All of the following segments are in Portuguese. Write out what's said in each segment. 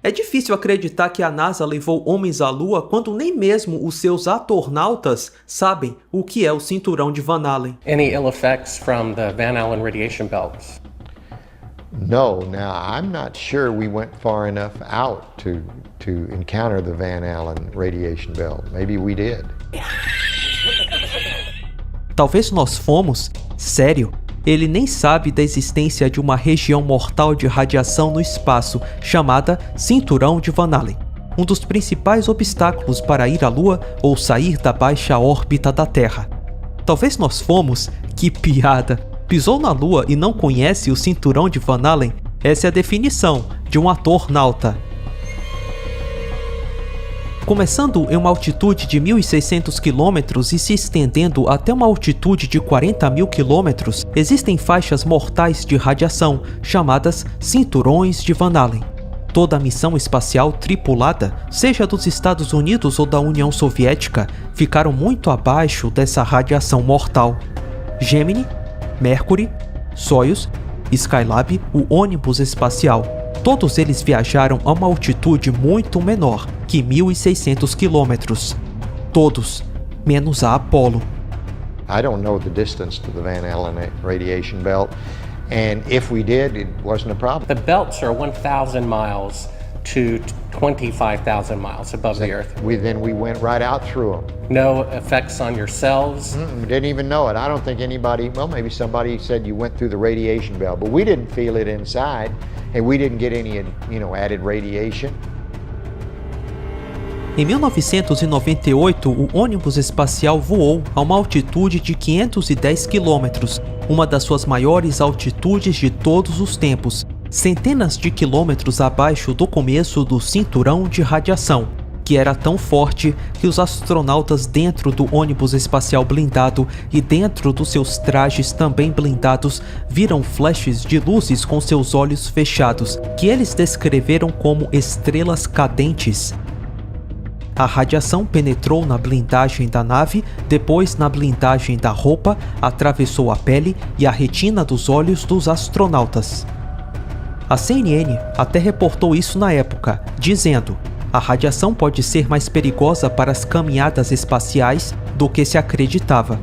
É difícil acreditar que a NASA levou homens à Lua quando nem mesmo os seus astronautas sabem o que é o cinturão de Van Allen. Any ill effects from the Van Allen radiation belts? No, now I'm not sure we went far enough out to encounter the Van Allen radiation belt. Maybe we did. Talvez nós fomos? Sério? Ele nem sabe da existência de uma região mortal de radiação no espaço chamada Cinturão de Van Allen, um dos principais obstáculos para ir à Lua ou sair da baixa órbita da Terra. Talvez nós fomos? Que piada! Pisou na Lua e não conhece o Cinturão de Van Allen? Essa é a definição de um atornauta. Começando em uma altitude de 1.600 km e se estendendo até uma altitude de 40.000 km, existem faixas mortais de radiação, chamadas cinturões de Van Allen. Toda a missão espacial tripulada, seja dos Estados Unidos ou da União Soviética, ficaram muito abaixo dessa radiação mortal. Gemini, Mercury, Soyuz, Skylab, o ônibus espacial. Todos eles viajaram a uma altitude muito menor que 1.600 km. Todos, menos a Apollo. I don't know the distance to the Van Allen radiation belt, and if we did, it wasn't a problem. The belts are 1,000 miles to 25,000 miles above the Earth. We went right out through them. No effects on your cells? We didn't even know it. I don't think anybody, well, maybe somebody said you went through the radiation belt, but we didn't feel it inside, and we didn't get any, added radiation. Em 1998, o ônibus espacial voou a uma altitude de 510 km, uma das suas maiores altitudes de todos os tempos, centenas de quilômetros abaixo do começo do cinturão de radiação, que era tão forte que os astronautas dentro do ônibus espacial blindado e dentro dos seus trajes também blindados viram flashes de luzes com seus olhos fechados, que eles descreveram como estrelas cadentes. A radiação penetrou na blindagem da nave, depois na blindagem da roupa, atravessou a pele e a retina dos olhos dos astronautas. A CNN até reportou isso na época, dizendo: a radiação pode ser mais perigosa para as caminhadas espaciais do que se acreditava.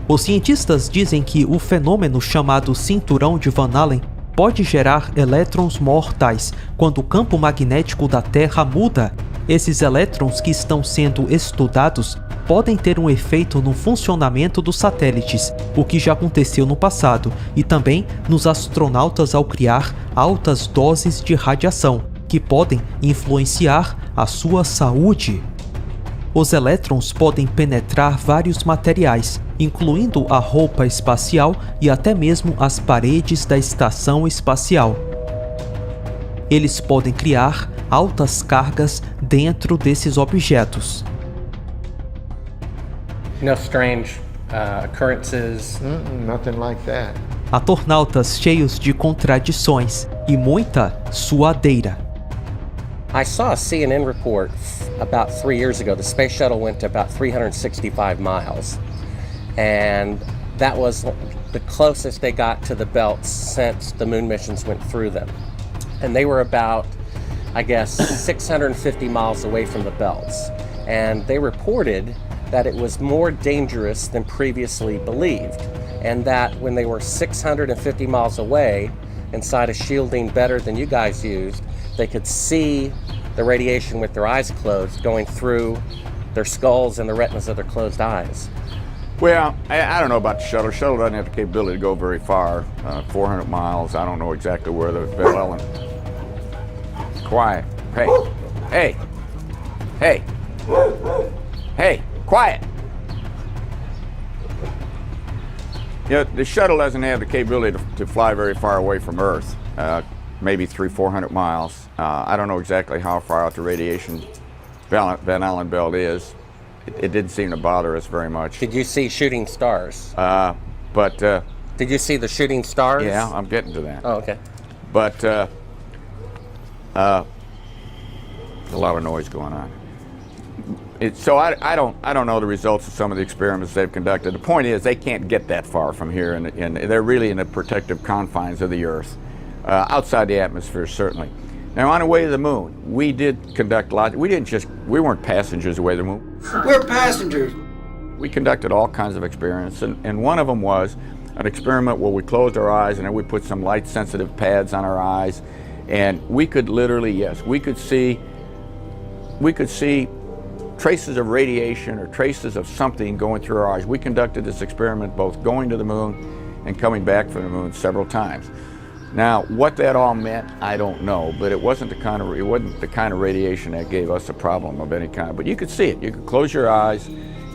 Os cientistas dizem que o fenômeno chamado cinturão de Van Allen pode gerar elétrons mortais quando o campo magnético da Terra muda. Esses elétrons que estão sendo estudados podem ter um efeito no funcionamento dos satélites, o que já aconteceu no passado, e também nos astronautas ao criar altas doses de radiação, que podem influenciar a sua saúde. Os elétrons podem penetrar vários materiais, incluindo a roupa espacial e até mesmo as paredes da estação espacial. Eles podem criar altas cargas dentro desses objetos. No strange occurrences? Nothing like that. Atornautas cheios de contradições e muita suadeira. I saw a CNN report about 3 years ago. The space shuttle went to about 365 miles. And that was the closest they got to the belts since the moon missions went through them. And they were about, I guess, 650 miles away from the belts. And they reported that it was more dangerous than previously believed. And that when they were 650 miles away, inside a shielding better than you guys used, they could see the radiation with their eyes closed going through their skulls and the retinas of their closed eyes. Well, I don't know about the shuttle. The shuttle doesn't have the capability to go very far, 400 miles. I don't know exactly where the Van Allen. Quiet. Hey. Hey. Hey. Hey. Quiet. The shuttle doesn't have the capability to fly very far away from Earth, maybe 300-400 miles. I don't know exactly how far out the radiation Van Allen belt is. It didn't seem to bother us very much. Did you see shooting stars? Did you see the shooting stars? Yeah, I'm getting to that. Oh, okay. But a lot of noise going on. So I don't know the results of some of the experiments they've conducted. The point is they can't get that far from here, and they're really in the protective confines of the Earth, outside the atmosphere certainly. Now, on the way to the moon, we did conduct lots. We weren't passengers away to the moon. We're passengers. We conducted all kinds of experiments, and one of them was an experiment where we closed our eyes and then we put some light-sensitive pads on our eyes, and we could literally, yes, we could see traces of radiation or traces of something going through our eyes. We conducted this experiment both going to the moon and coming back from the moon several times. Now, what that all meant, I don't know, but it wasn't the kind of radiation that gave us a problem of any kind. But you could see it. You could close your eyes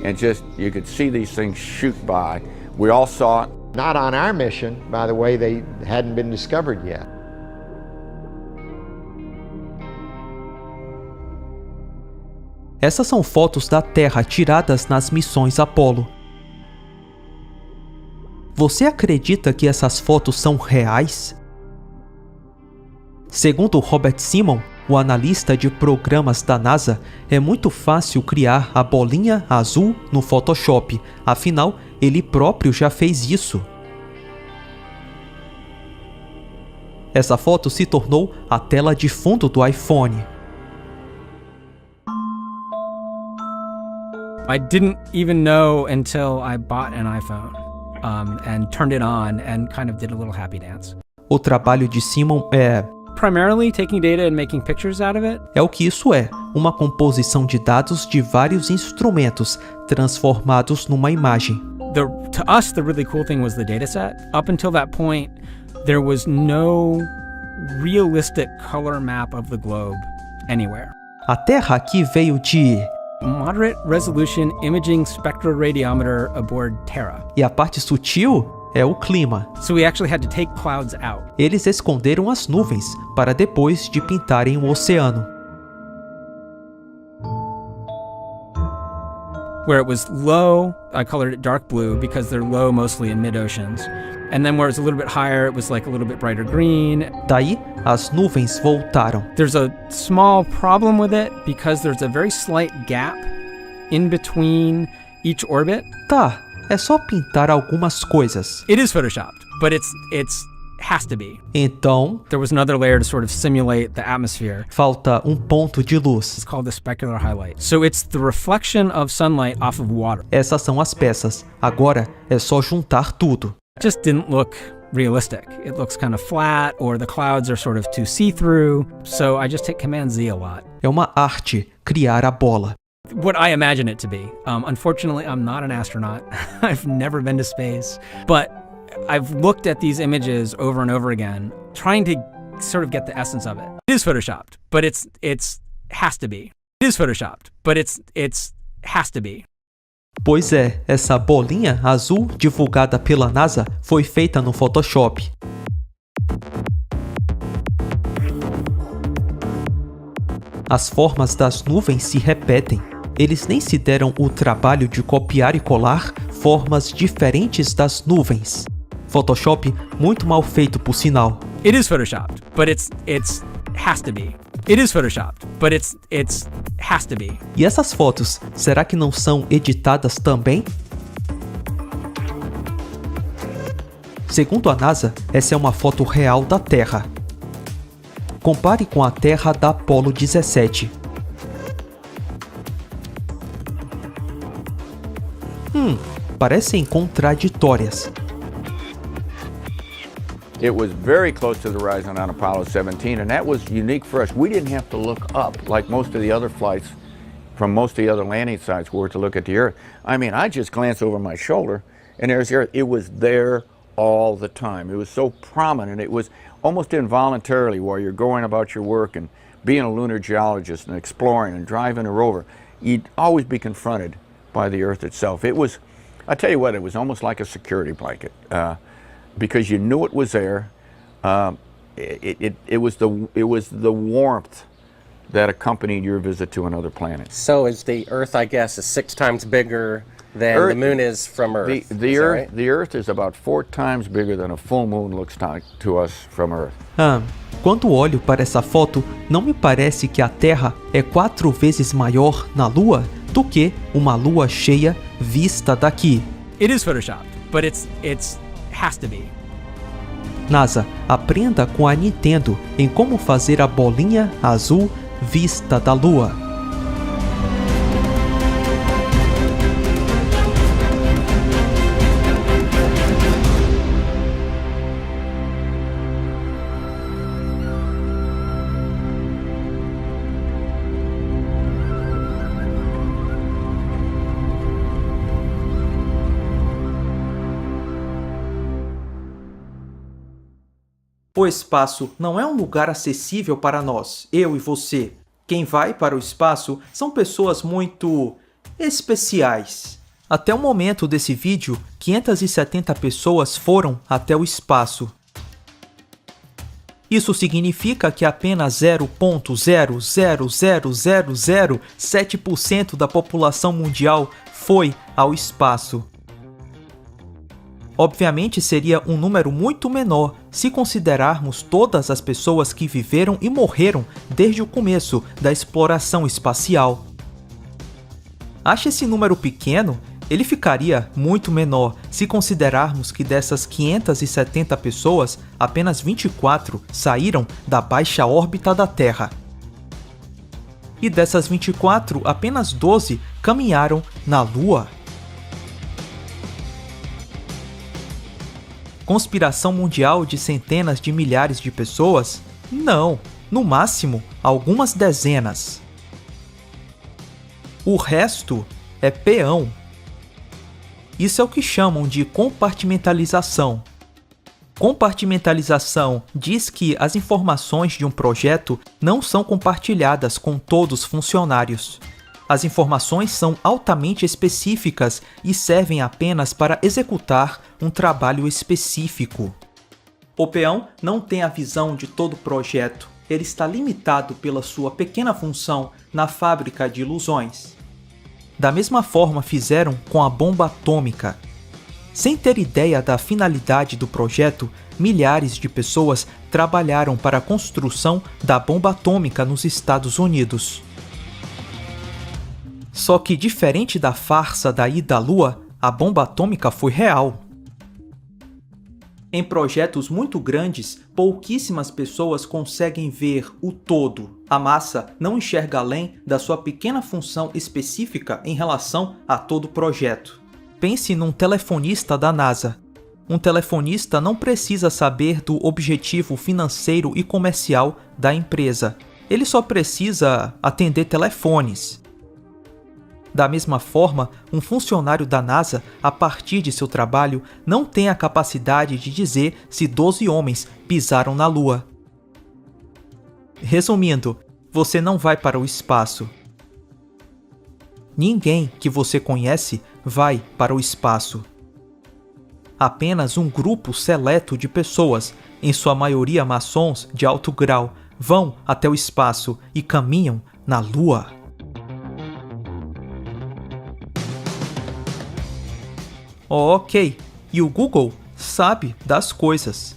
and you could see these things shoot by. We all saw it. Not on our mission, by the way, they hadn't been discovered yet. Essas são fotos da Terra tiradas nas missões Apollo. Você acredita que essas fotos são reais? Segundo Robert Simon, o analista de programas da NASA, é muito fácil criar a bolinha azul no Photoshop, afinal, ele próprio já fez isso. Essa foto se tornou a tela de fundo do iPhone. I didn't even know until I bought an iPhone and turned it on and kind of did a little happy dance. O trabalho de Simon Primarily taking data and making pictures out of it. É o que isso é, uma composição de dados de vários instrumentos transformados numa imagem. To us, the really cool thing was the data set. Up until that point, there was no realistic color map of the globe anywhere. A Terra aqui veio de Moderate Resolution Imaging Spectroradiometer aboard Terra. E a parte sutil é o clima. So we actually had to take clouds out. Eles esconderam as nuvens para depois de pintarem o oceano. Where it was low, I colored it dark blue because they're low mostly in mid-oceans. And then where it's a little bit higher, it was like a little bit brighter green. Daí, as nuvens voltaram. There's a small problem with it because there's a very slight gap in between each orbit. Tá, é só pintar algumas coisas. It is photoshopped, but it's has to be. Então, There was another layer to sort of simulate the atmosphere. falta um ponto de luz. It's called the specular highlight. So it's the reflection of sunlight off of water. Essas são as peças. Agora é só juntar tudo. It just didn't look realistic. It looks kind of flat, or the clouds are sort of too see-through. So I just hit Command Z a lot. É uma arte criar a bola. What I imagine it to be. Unfortunately, I'm not an astronaut. I've never been to space. But I've looked at these images over and over again, trying to sort of get the essence of it. It is photoshopped, but it's has to be. It is photoshopped, but it's has to be. Pois é, essa bolinha azul divulgada pela NASA foi feita no Photoshop. As formas das nuvens se repetem. Eles nem se deram o trabalho de copiar e colar formas diferentes das nuvens. Photoshop muito mal feito, por sinal. It is photoshopped, but it's has to be. It is photoshopped, but it's has to be. E essas fotos, será que não são editadas também? Segundo a NASA, essa é uma foto real da Terra. Compare com a Terra da Apollo 17. Parecem contraditórias. It was very close to the horizon on Apollo 17, and that was unique for us. We didn't have to look up like most of the other flights from most of the other landing sites were to look at the Earth. I mean, I just glanced over my shoulder, and there's the Earth. It was there all the time. It was so prominent. It was almost involuntarily while you're going about your work and being a lunar geologist and exploring and driving a rover, you'd always be confronted by the Earth itself. It was, I tell you what, it was almost like a security blanket. Because you knew it was there. It was the warmth that accompanied your visit to another planet. So is the Earth, I guess, is 6 times bigger than the moon is from Earth? The Earth is about 4 times bigger than a full moon looks to us from Earth. Quando olho para essa foto, não me parece que a Terra é 4 vezes maior na Lua do que uma lua cheia vista daqui. It is photoshopped, but it's has to be. NASA, aprenda com a Nintendo em como fazer a bolinha azul vista da Lua. O espaço não é um lugar acessível para nós, eu e você. Quem vai para o espaço são pessoas muito especiais. Até o momento desse vídeo, 570 pessoas foram até o espaço. Isso significa que apenas 0,00007% da população mundial foi ao espaço. Obviamente seria um número muito menor se considerarmos todas as pessoas que viveram e morreram desde o começo da exploração espacial. Acha esse número pequeno? Ele ficaria muito menor se considerarmos que dessas 570 pessoas, apenas 24 saíram da baixa órbita da Terra. E dessas 24, apenas 12 caminharam na Lua. Conspiração mundial de centenas de milhares de pessoas? Não, no máximo algumas dezenas. O resto é peão. Isso é o que chamam de compartimentalização. Compartimentalização diz que as informações de um projeto não são compartilhadas com todos os funcionários. As informações são altamente específicas e servem apenas para executar um trabalho específico. O peão não tem a visão de todo o projeto, ele está limitado pela sua pequena função na fábrica de ilusões. Da mesma forma fizeram com a bomba atômica. Sem ter ideia da finalidade do projeto, milhares de pessoas trabalharam para a construção da bomba atômica nos Estados Unidos. Só que, diferente da farsa da ida à Lua, a bomba atômica foi real. Em projetos muito grandes, pouquíssimas pessoas conseguem ver o todo. A massa não enxerga além da sua pequena função específica em relação a todo o projeto. Pense num telefonista da NASA. Um telefonista não precisa saber do objetivo financeiro e comercial da empresa. Ele só precisa atender telefones. Da mesma forma, um funcionário da NASA, a partir de seu trabalho, não tem a capacidade de dizer se 12 homens pisaram na Lua. Resumindo, você não vai para o espaço. Ninguém que você conhece vai para o espaço. Apenas um grupo seleto de pessoas, em sua maioria maçons de alto grau, vão até o espaço e caminham na Lua. Ok, e o Google sabe das coisas.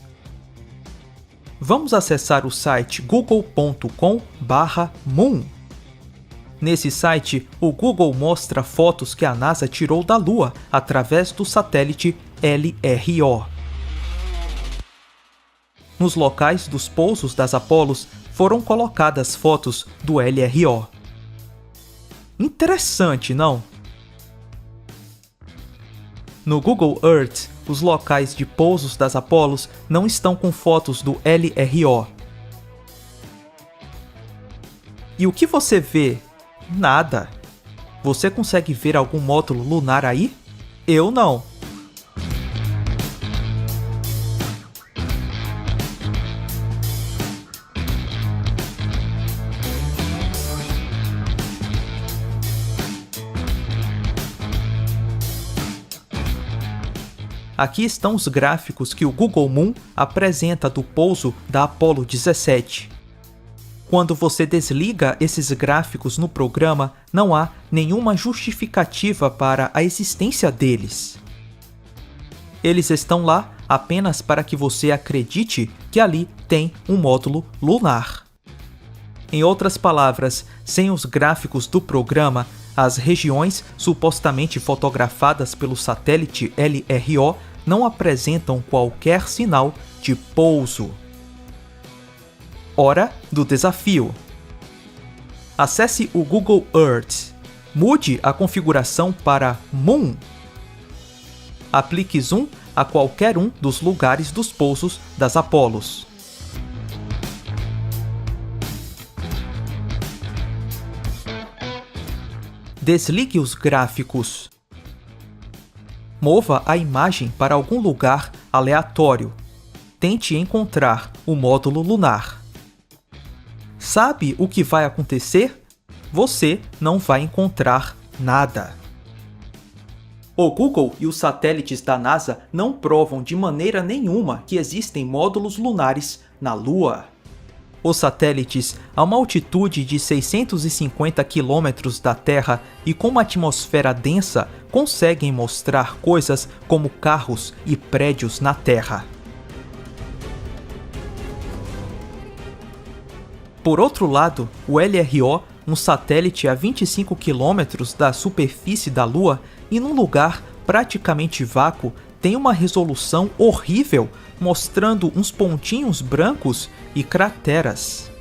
Vamos acessar o site google.com/moon. Nesse site, o Google mostra fotos que a NASA tirou da Lua através do satélite LRO. Nos locais dos pousos das Apolos foram colocadas fotos do LRO. Interessante, não? No Google Earth, os locais de pousos das Apolos não estão com fotos do LRO. E o que você vê? Nada. Você consegue ver algum módulo lunar aí? Eu não. Aqui estão os gráficos que o Google Moon apresenta do pouso da Apollo 17. Quando você desliga esses gráficos no programa, não há nenhuma justificativa para a existência deles. Eles estão lá apenas para que você acredite que ali tem um módulo lunar. Em outras palavras, sem os gráficos do programa, as regiões supostamente fotografadas pelo satélite LRO não apresentam qualquer sinal de pouso. Hora do desafio. Acesse o Google Earth. Mude a configuração para Moon. Aplique zoom a qualquer um dos lugares dos pousos das Apolos. Desligue os gráficos. Mova a imagem para algum lugar aleatório. Tente encontrar o módulo lunar. Sabe o que vai acontecer? Você não vai encontrar nada. O Google e os satélites da NASA não provam de maneira nenhuma que existem módulos lunares na Lua. Os satélites, a uma altitude de 650 km da Terra e com uma atmosfera densa, conseguem mostrar coisas como carros e prédios na Terra. Por outro lado, o LRO, um satélite a 25 km da superfície da Lua e num lugar praticamente vácuo, tem uma resolução horrível, mostrando uns pontinhos brancos e crateras.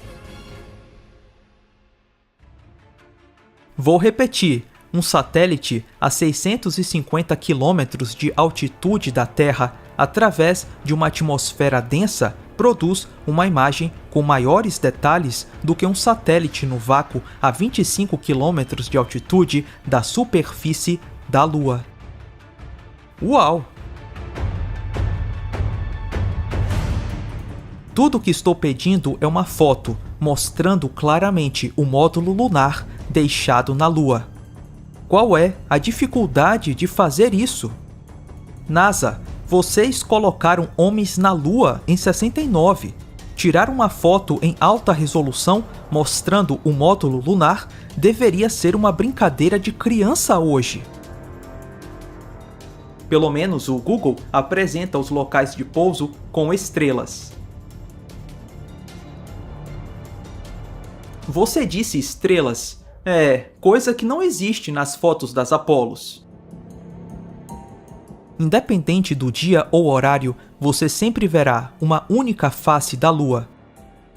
Vou repetir, um satélite a 650 km de altitude da Terra, através de uma atmosfera densa, produz uma imagem com maiores detalhes do que um satélite no vácuo a 25 km de altitude da superfície da Lua. Uau! Tudo o que estou pedindo é uma foto, mostrando claramente o módulo lunar deixado na Lua. Qual é a dificuldade de fazer isso? NASA, vocês colocaram homens na Lua em 69. Tirar uma foto em alta resolução mostrando o módulo lunar deveria ser uma brincadeira de criança hoje. Pelo menos o Google apresenta os locais de pouso com estrelas. Você disse estrelas. Coisa que não existe nas fotos das Apolos. Independente do dia ou horário, você sempre verá uma única face da Lua.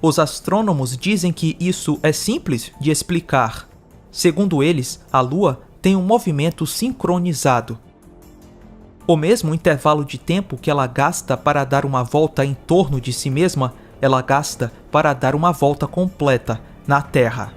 Os astrônomos dizem que isso é simples de explicar. Segundo eles, a Lua tem um movimento sincronizado. O mesmo intervalo de tempo que ela gasta para dar uma volta em torno de si mesma, ela gasta para dar uma volta completa na Terra.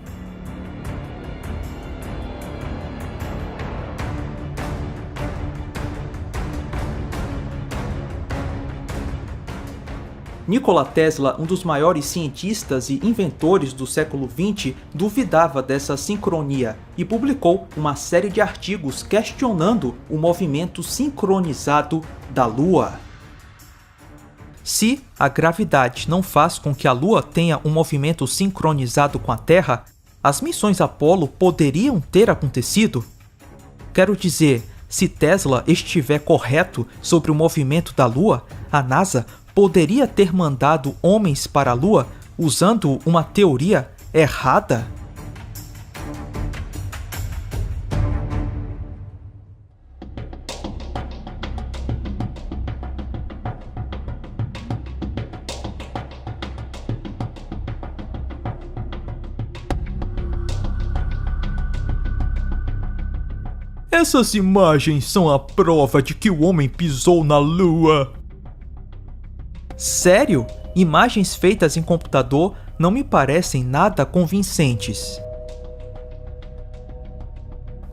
Nikola Tesla, um dos maiores cientistas e inventores do século XX, duvidava dessa sincronia e publicou uma série de artigos questionando o movimento sincronizado da Lua. Se a gravidade não faz com que a Lua tenha um movimento sincronizado com a Terra, as missões Apollo poderiam ter acontecido? Quero dizer, se Tesla estiver correto sobre o movimento da Lua, a NASA poderia ter mandado homens para a Lua usando uma teoria errada? Essas imagens são a prova de que o homem pisou na Lua. Sério? Imagens feitas em computador não me parecem nada convincentes.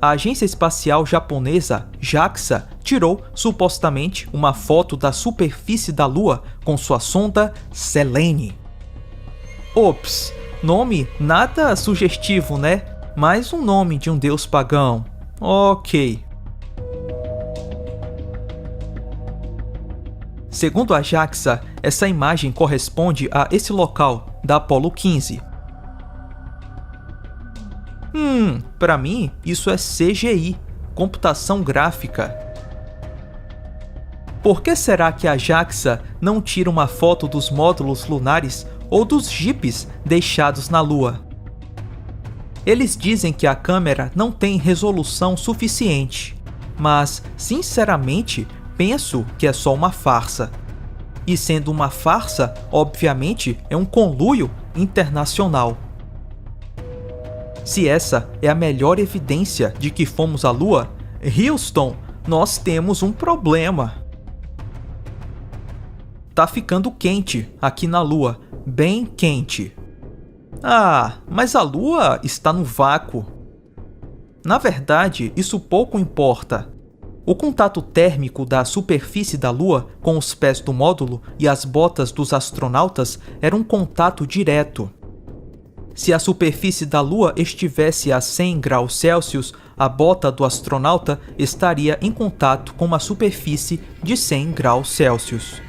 A agência espacial japonesa JAXA tirou supostamente uma foto da superfície da Lua com sua sonda Selene. Ops, nome nada sugestivo, né? Mais um nome de um deus pagão. Ok. Segundo a JAXA, essa imagem corresponde a esse local da Apollo 15. Para mim, isso é CGI, computação gráfica. Por que será que a JAXA não tira uma foto dos módulos lunares ou dos jipes deixados na Lua? Eles dizem que a câmera não tem resolução suficiente, mas, sinceramente, Penso que é só uma farsa. E sendo uma farsa, obviamente é um conluio internacional. Se essa é a melhor evidência de que fomos à Lua, Houston, nós temos um problema. Tá ficando quente aqui na Lua, bem quente. Ah, mas a Lua está no vácuo. Na verdade, isso pouco importa. O contato térmico da superfície da Lua com os pés do módulo e as botas dos astronautas era um contato direto. Se a superfície da Lua estivesse a 100 graus Celsius, a bota do astronauta estaria em contato com uma superfície de 100 graus Celsius.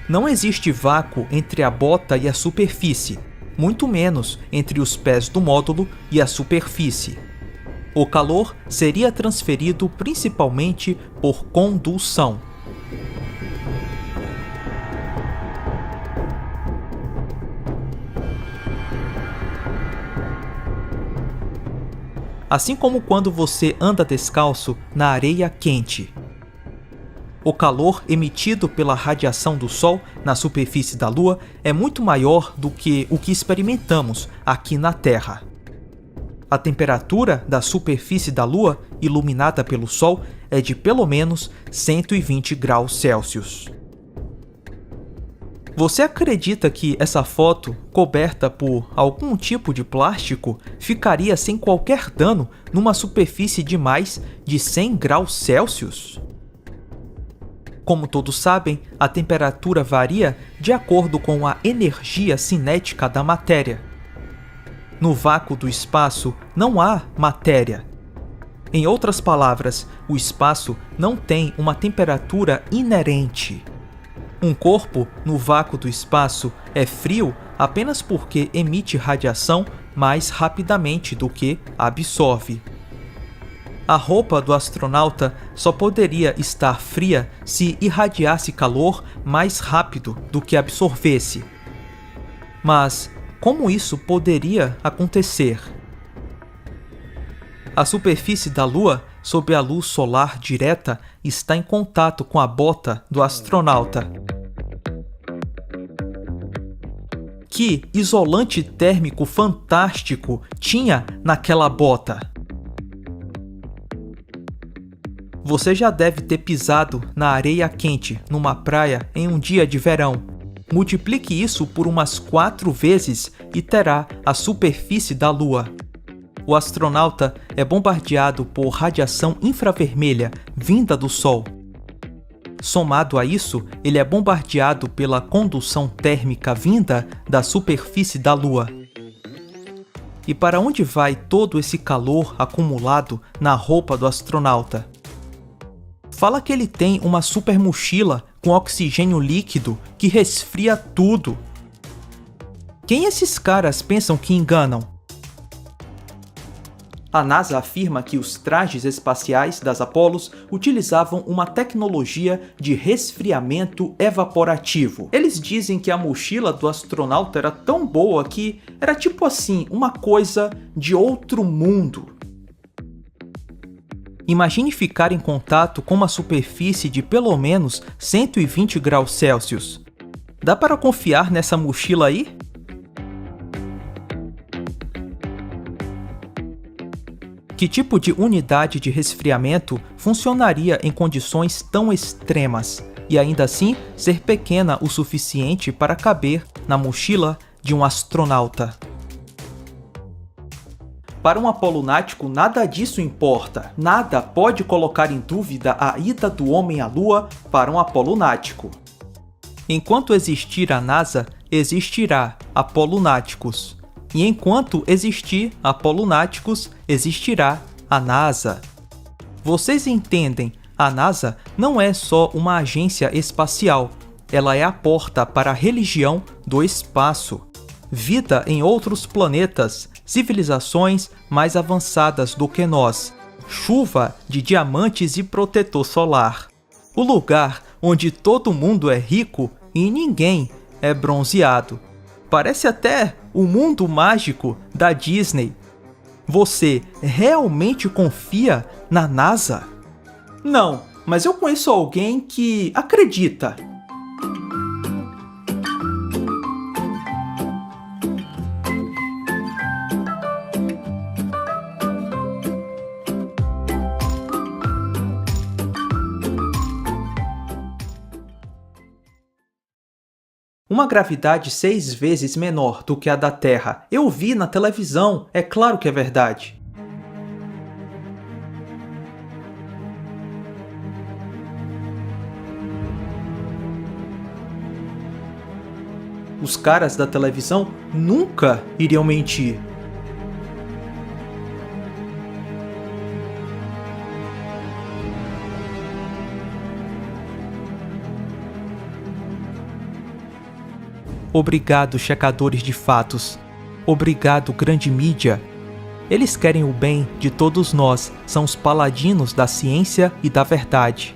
Não existe vácuo entre a bota e a superfície, muito menos entre os pés do módulo e a superfície. O calor seria transferido principalmente por condução. Assim como quando você anda descalço na areia quente. O calor emitido pela radiação do Sol na superfície da Lua é muito maior do que o que experimentamos aqui na Terra. A temperatura da superfície da Lua, iluminada pelo Sol, é de pelo menos 120 graus Celsius. Você acredita que essa foto, coberta por algum tipo de plástico, ficaria sem qualquer dano numa superfície de mais de 100 graus Celsius? Como todos sabem, a temperatura varia de acordo com a energia cinética da matéria. No vácuo do espaço não há matéria. Em outras palavras, o espaço não tem uma temperatura inerente. Um corpo no vácuo do espaço é frio apenas porque emite radiação mais rapidamente do que absorve. A roupa do astronauta só poderia estar fria se irradiasse calor mais rápido do que absorvesse. Mas como isso poderia acontecer? A superfície da Lua, sob a luz solar direta, está em contato com a bota do astronauta. Que isolante térmico fantástico tinha naquela bota! Você já deve ter pisado na areia quente numa praia em um dia de verão. Multiplique isso por umas 4 vezes e terá a superfície da Lua. O astronauta é bombardeado por radiação infravermelha vinda do Sol. Somado a isso, ele é bombardeado pela condução térmica vinda da superfície da Lua. E para onde vai todo esse calor acumulado na roupa do astronauta? Fala que ele tem uma super mochila com oxigênio líquido que resfria tudo. Quem esses caras pensam que enganam? A NASA afirma que os trajes espaciais das Apolos utilizavam uma tecnologia de resfriamento evaporativo. Eles dizem que a mochila do astronauta era tão boa que era tipo assim, uma coisa de outro mundo. Imagine ficar em contato com uma superfície de pelo menos 120 graus Celsius. Dá para confiar nessa mochila aí? Que tipo de unidade de resfriamento funcionaria em condições tão extremas e ainda assim ser pequena o suficiente para caber na mochila de um astronauta? Para um Apolo nático, nada disso importa. Nada pode colocar em dúvida a ida do homem à Lua para um Apolo nático. Enquanto existir a NASA, existirá Apolo náticos. E enquanto existir Apolo náticos, existirá a NASA. Vocês entendem, a NASA não é só uma agência espacial. Ela é a porta para a religião do espaço. Vida em outros planetas, civilizações mais avançadas do que nós, chuva de diamantes e protetor solar. O lugar onde todo mundo é rico e ninguém é bronzeado. Parece até o mundo mágico da Disney. Você realmente confia na NASA? Não, mas eu conheço alguém que acredita. Uma gravidade 6 vezes menor do que a da Terra. Eu vi na televisão, é claro que é verdade. Os caras da televisão nunca iriam mentir. Obrigado, checadores de fatos. Obrigado, grande mídia. Eles querem o bem de todos nós, são os paladinos da ciência e da verdade.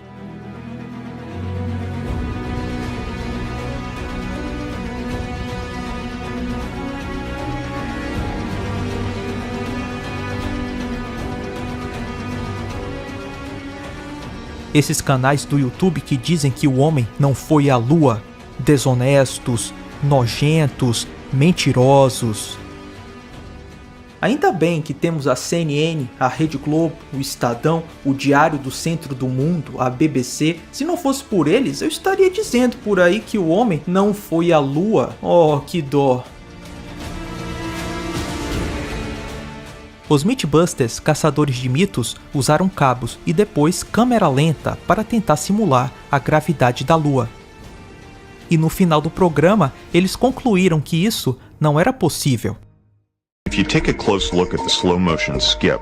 Esses canais do YouTube que dizem que o homem não foi à Lua, desonestos, nojentos, mentirosos. Ainda bem que temos a CNN, a Rede Globo, o Estadão, o Diário do Centro do Mundo, a BBC. Se não fosse por eles, eu estaria dizendo por aí que o homem não foi à Lua. Oh, que dó! Os Mythbusters, caçadores de mitos, usaram cabos e depois câmera lenta para tentar simular a gravidade da Lua. E no final do programa, eles concluíram que isso não era possível. If you take a close look at the slow motion skip,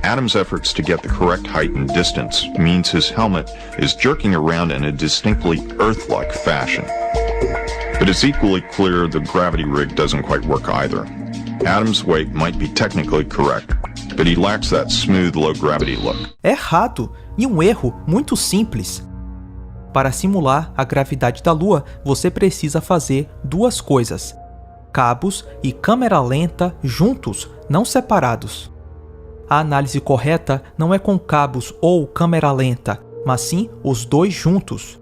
Adam's efforts to get the correct height and distance means his helmet is jerking around in a distinctly Earth-like fashion. But it's equally clear the gravity rig doesn't quite work either. Adam's weight might be technically correct, but he lacks that smooth low-gravity look. Errado, e um erro muito simples. Para simular a gravidade da Lua, você precisa fazer duas coisas: cabos e câmera lenta juntos, não separados. A análise correta não é com cabos ou câmera lenta, mas sim os dois juntos.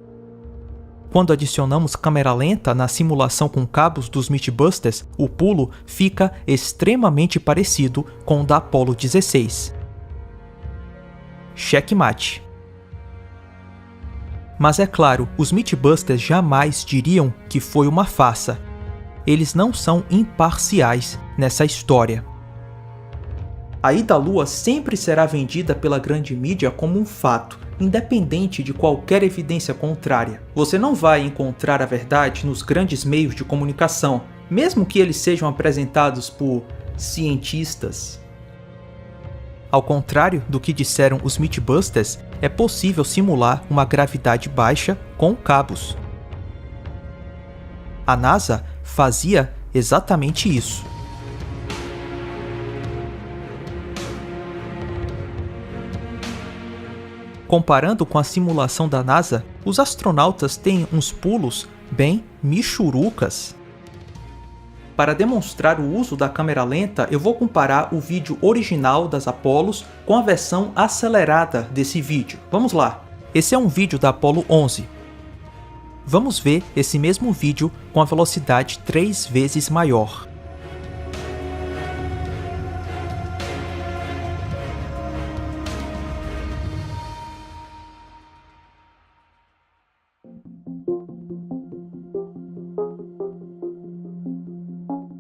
Quando adicionamos câmera lenta na simulação com cabos dos Mythbusters, o pulo fica extremamente parecido com o da Apollo 16. Checkmate. Mas é claro, os Mythbusters jamais diriam que foi uma farsa. Eles não são imparciais nessa história. A ida à Lua sempre será vendida pela grande mídia como um fato, independente de qualquer evidência contrária. Você não vai encontrar a verdade nos grandes meios de comunicação, mesmo que eles sejam apresentados por cientistas. Ao contrário do que disseram os Mythbusters, é possível simular uma gravidade baixa com cabos. A NASA fazia exatamente isso. Comparando com a simulação da NASA, os astronautas têm uns pulos bem michurucas. Para demonstrar o uso da câmera lenta, eu vou comparar o vídeo original das Apollos com a versão acelerada desse vídeo. Vamos lá! Esse é um vídeo da Apollo 11. Vamos ver esse mesmo vídeo com a velocidade 3 vezes maior.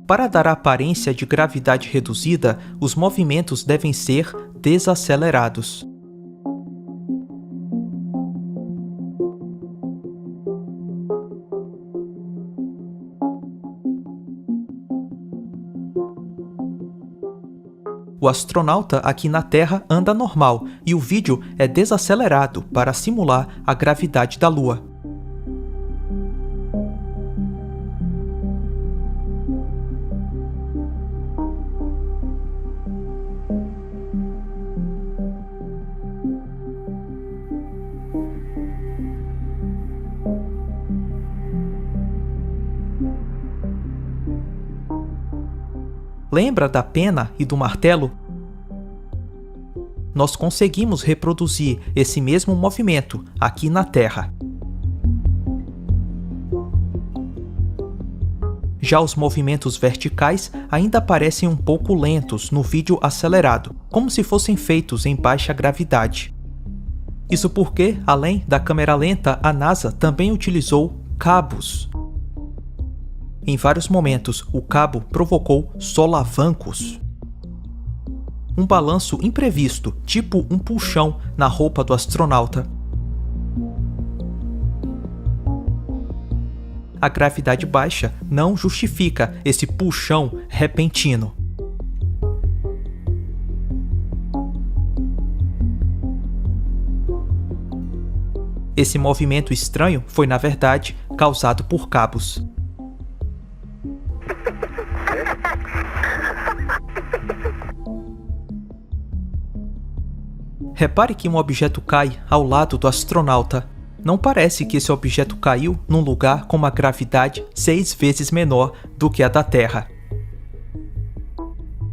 Para dar a aparência de gravidade reduzida, os movimentos devem ser desacelerados. O astronauta aqui na Terra anda normal e o vídeo é desacelerado para simular a gravidade da Lua. Lembra da pena e do martelo? nós conseguimos reproduzir esse mesmo movimento aqui na Terra. Já os movimentos verticais ainda parecem um pouco lentos no vídeo acelerado, como se fossem feitos em baixa gravidade. Isso porque, além da câmera lenta, a NASA também utilizou cabos. Em vários momentos, o cabo provocou solavancos. Um balanço imprevisto, tipo um puxão na roupa do astronauta. A gravidade baixa não justifica esse puxão repentino. Esse movimento estranho foi, na verdade, causado por cabos. Repare que um objeto cai ao lado do astronauta. Não parece que esse objeto caiu num lugar com uma gravidade 6 vezes menor do que a da Terra.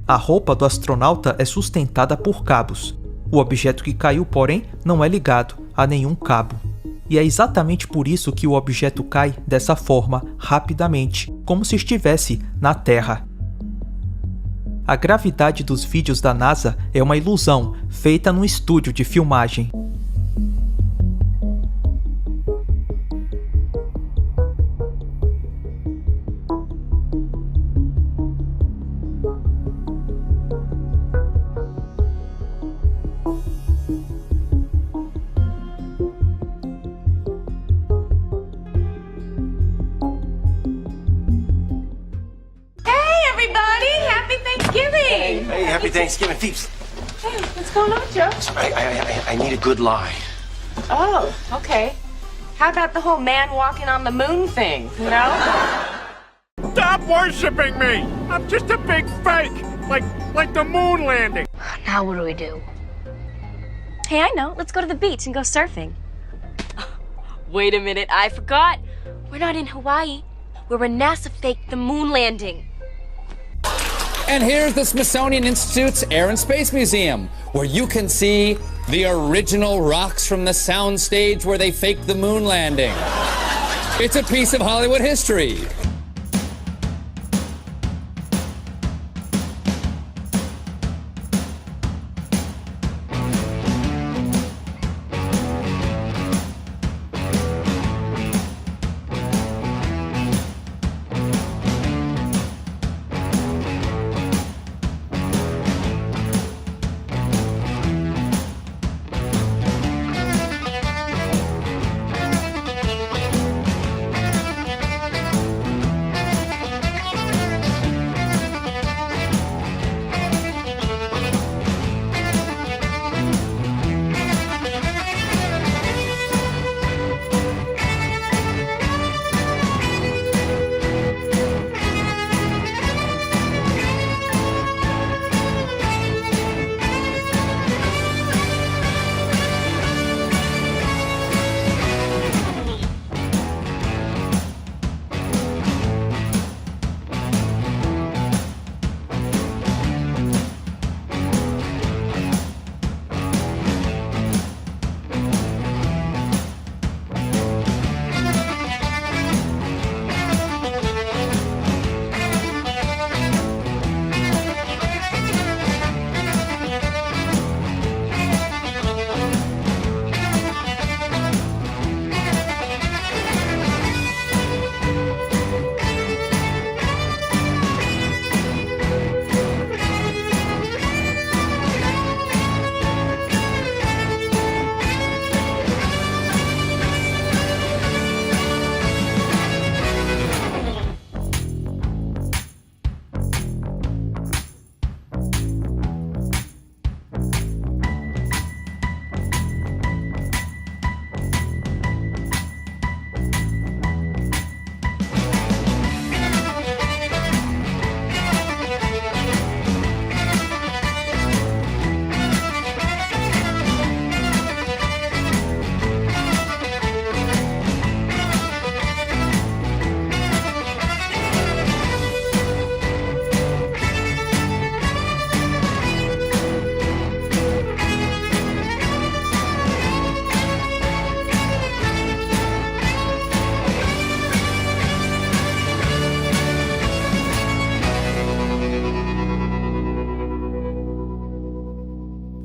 A roupa do astronauta é sustentada por cabos. O objeto que caiu, porém, não é ligado a nenhum cabo. E é exatamente por isso que o objeto cai dessa forma, rapidamente, como se estivesse na Terra. A gravidade dos vídeos da NASA é uma ilusão feita num estúdio de filmagem. Hey, happy Thanksgiving, peeps. Hey, what's going on, Joe? I need a good lie. Oh, okay. How about the whole man walking on the moon thing, you know? Stop worshiping me! I'm just a big fake, like the moon landing. Now what do we do? Hey, I know. Let's go to the beach and go surfing. Wait a minute, I forgot. We're not in Hawaii. We're where NASA faked the moon landing. And here's the Smithsonian Institute's Air and Space Museum, where you can see the original rocks from the soundstage where they faked the moon landing. It's a piece of Hollywood history.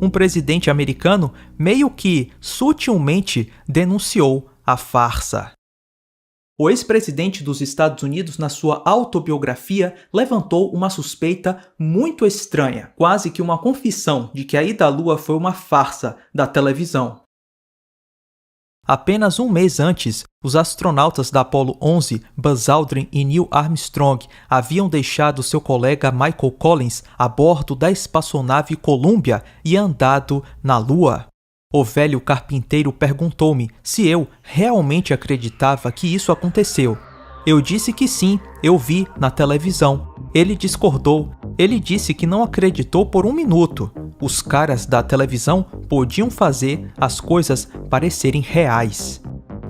um presidente americano meio que sutilmente denunciou a farsa. O ex-presidente dos Estados Unidos, na sua autobiografia, levantou uma suspeita muito estranha, quase que uma confissão de que a ida à Lua foi uma farsa da televisão. Apenas um mês antes, os astronautas da Apollo 11, Buzz Aldrin e Neil Armstrong, haviam deixado seu colega Michael Collins a bordo da espaçonave Columbia e andado na Lua. O velho carpinteiro perguntou-me se eu realmente acreditava que isso aconteceu. Eu disse que sim, eu vi na televisão. Ele discordou. Ele disse que não acreditou por um minuto. Os caras da televisão podiam fazer as coisas parecerem reais.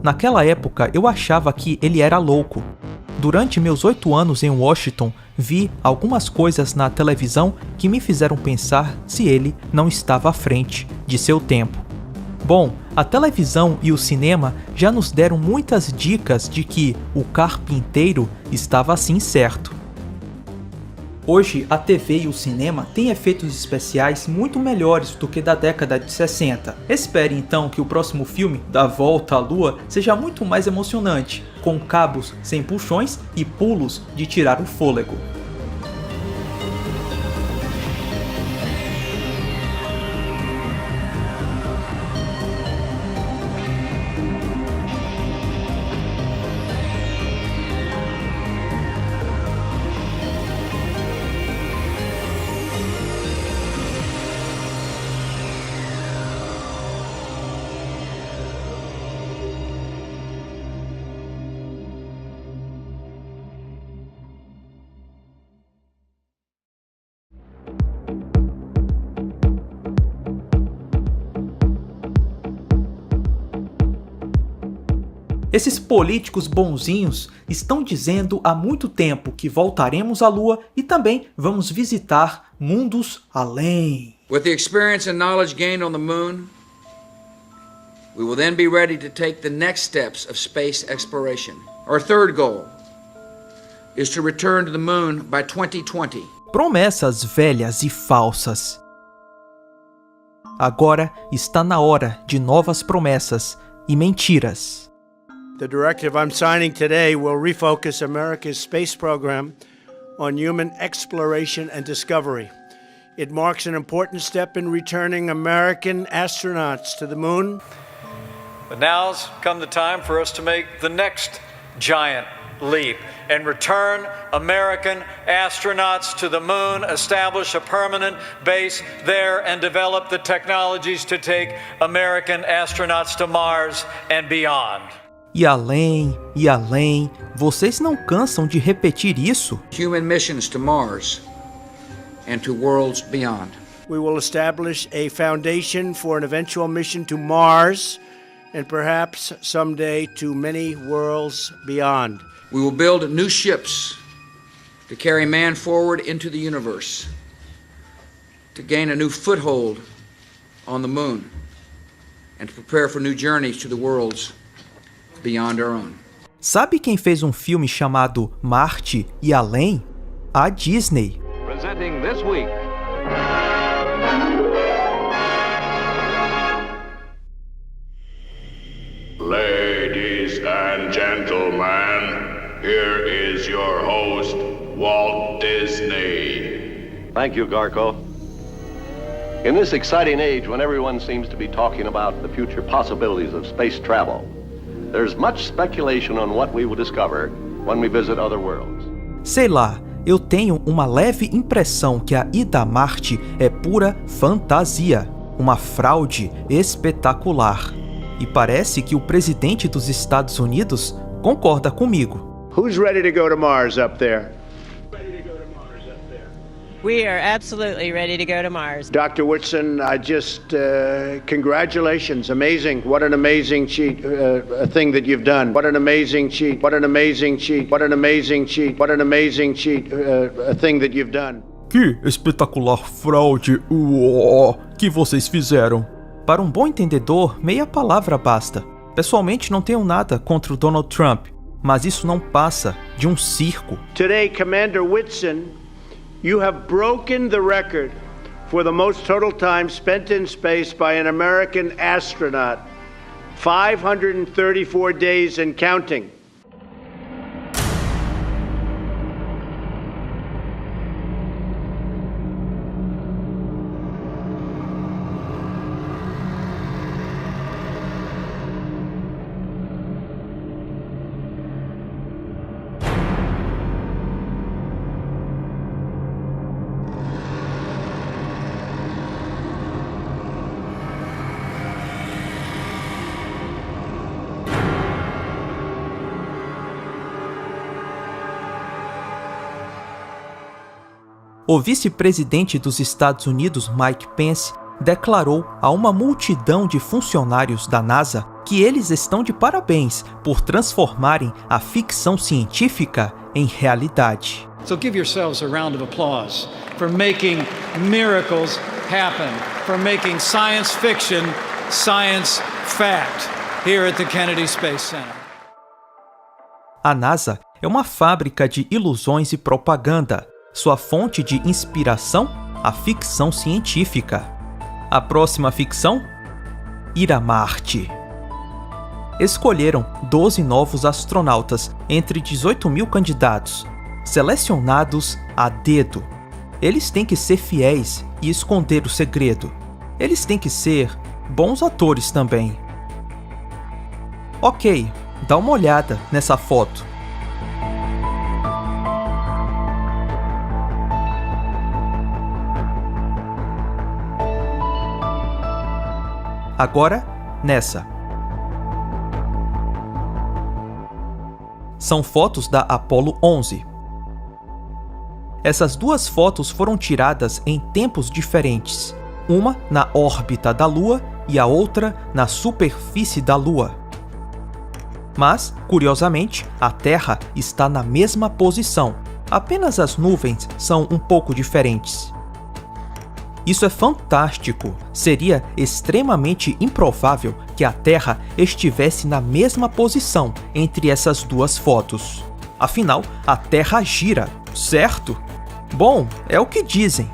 Naquela época, eu achava que ele era louco. Durante meus 8 anos em Washington, vi algumas coisas na televisão que me fizeram pensar se ele não estava à frente de seu tempo. Bom, a televisão e o cinema já nos deram muitas dicas de que o carpinteiro estava assim certo. Hoje, a TV e o cinema têm efeitos especiais muito melhores do que da década de 60. Espere então que o próximo filme, Da Volta à Lua, seja muito mais emocionante, com cabos sem puxões e pulos de tirar o fôlego. Esses políticos bonzinhos estão dizendo há muito tempo que voltaremos à Lua e também vamos visitar mundos além. With the experience and knowledge gained on the moon, we will then be ready to take the next steps of space exploration. Our third goal is to return to the moon by 2020. Promessas velhas e falsas. Agora está na hora de novas promessas e mentiras. The directive I'm signing today will refocus America's space program on human exploration and discovery. It marks an important step in returning American astronauts to the moon. But now's come the time for us to make the next giant leap and return American astronauts to the moon, establish a permanent base there, and develop the technologies to take American astronauts to Mars and beyond. E além, vocês não cansam de repetir isso? Human missions to Mars and to worlds beyond. We will establish a foundation for an eventual mission to Mars and perhaps someday to many worlds beyond. We will build new ships to carry man forward into the universe, to gain a new foothold on the moon, and to prepare for new journeys to the worlds beyond our own. Sabe quem fez um filme chamado Marte e Além? A Disney. Presenting this week. Ladies and gentlemen, here is your host, Walt Disney. Thank you, Garco. In this exciting age when everyone seems to be talking about the future possibilities of space travel, there's much speculation on what we will discover when we visit other worlds. Sei lá, eu tenho uma leve impressão que a ida a Marte é pura fantasia, uma fraude espetacular. E parece que o presidente dos Estados Unidos concorda comigo. Who's ready to go to Mars up there? We are absolutely ready to go to Mars. Dr. Whitson, I just, congratulations, amazing. What an amazing a thing that you've done. What an amazing cheat. What an amazing cheat. What an amazing cheat. What an amazing cheat, a thing that you've done. Que espetacular fraude que vocês fizeram. Para um bom entendedor, meia palavra basta. Pessoalmente não tenho nada contra o Donald Trump, mas isso não passa de um circo. Today, Commander Whitson, you have broken the record for the most total time spent in space by an American astronaut. 534 days and counting. O vice-presidente dos Estados Unidos, Mike Pence, declarou a uma multidão de funcionários da NASA que eles estão de parabéns por transformarem a ficção científica em realidade. So give yourselves a round of applause for making miracles happen, for making science fiction science fact here at the Kennedy Space Center. A NASA é uma fábrica de ilusões e propaganda. Sua fonte de inspiração? A ficção científica. A próxima ficção? Ir a Marte. Escolheram 12 novos astronautas entre 18.000 candidatos, selecionados a dedo. Eles têm que ser fiéis e esconder o segredo. Eles têm que ser bons atores também. Ok, dá uma olhada nessa foto. Agora, nessa. São fotos da Apollo 11. Essas duas fotos foram tiradas em tempos diferentes, uma na órbita da Lua e a outra na superfície da Lua. Mas, curiosamente, a Terra está na mesma posição, apenas as nuvens são um pouco diferentes. Isso é fantástico! Seria extremamente improvável que a Terra estivesse na mesma posição entre essas duas fotos. Afinal, a Terra gira, certo? Bom, é o que dizem.